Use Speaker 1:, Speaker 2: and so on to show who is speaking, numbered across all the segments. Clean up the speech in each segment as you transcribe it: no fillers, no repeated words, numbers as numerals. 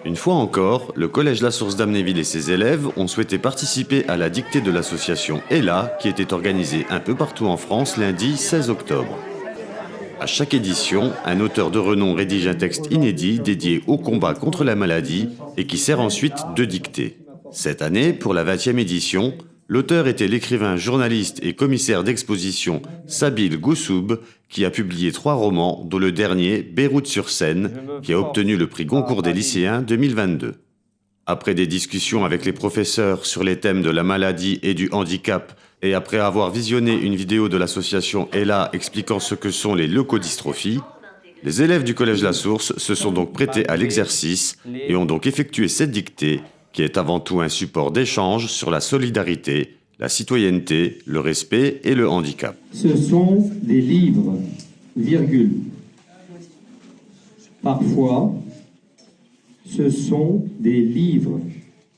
Speaker 1: Une fois encore, le Collège La Source d'Amnéville et ses élèves ont souhaité participer à la dictée de l'association ELA, qui était organisée un peu partout en France lundi 16 octobre. À chaque édition, un auteur de renom rédige un texte inédit dédié au combat contre la maladie et qui sert ensuite de dictée. Cette année, pour la 20e édition, l'auteur était l'écrivain, journaliste et commissaire d'exposition Sabile Goussoub, qui a publié 3 romans, dont le dernier, Beyrouth-sur-Seine, qui a obtenu le prix Goncourt des lycéens 2022. Après des discussions avec les professeurs sur les thèmes de la maladie et du handicap, et après avoir visionné une vidéo de l'association ELA expliquant ce que sont les leucodystrophies, les élèves du Collège La Source se sont donc prêtés à l'exercice et ont donc effectué cette dictée, qui est avant tout un support d'échange sur la solidarité, la citoyenneté, le respect et le handicap.
Speaker 2: Ce sont des livres, virgule. Parfois, ce sont des livres,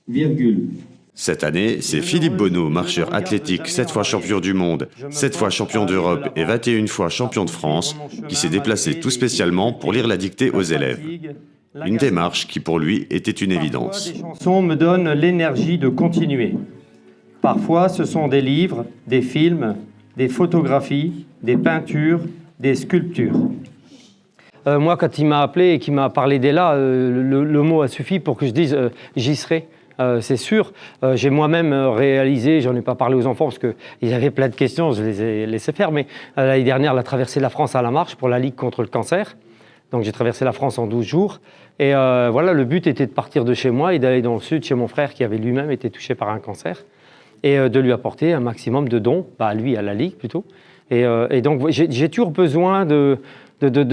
Speaker 2: virgule.
Speaker 1: Cette année, c'est Philippe Bonneau, marcheur athlétique, 7 fois champion du monde, 7 fois champion d'Europe et 21 fois champion de France, qui s'est déplacé tout spécialement pour lire la dictée aux élèves. Une démarche qui pour lui était une évidence.
Speaker 3: Des chansons me donnent l'énergie de continuer. Parfois, ce sont des livres, des films, des photographies, des peintures, des sculptures. Moi, quand il m'a appelé et qu'il m'a parlé d'Ella, le mot a suffi pour que je dise j'y serai. C'est sûr. J'ai moi-même réalisé, j'en ai pas parlé aux enfants parce qu'ils avaient plein de questions, je les ai laissés faire, mais l'année dernière, elle a traversé la France à la marche pour la Ligue contre le cancer. Donc j'ai traversé la France en 12 jours. Et voilà, le but était de partir de chez moi et d'aller dans le sud chez mon frère qui avait lui-même été touché par un cancer et de lui apporter un maximum de dons, lui, à la Ligue plutôt. Et donc j'ai toujours besoin de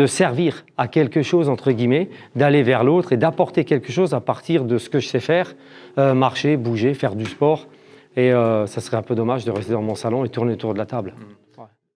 Speaker 3: servir à quelque chose, entre guillemets, d'aller vers l'autre et d'apporter quelque chose à partir de ce que je sais faire, marcher, bouger, faire du sport. Et ça serait un peu dommage de rester dans mon salon et tourner autour de la table. Ouais.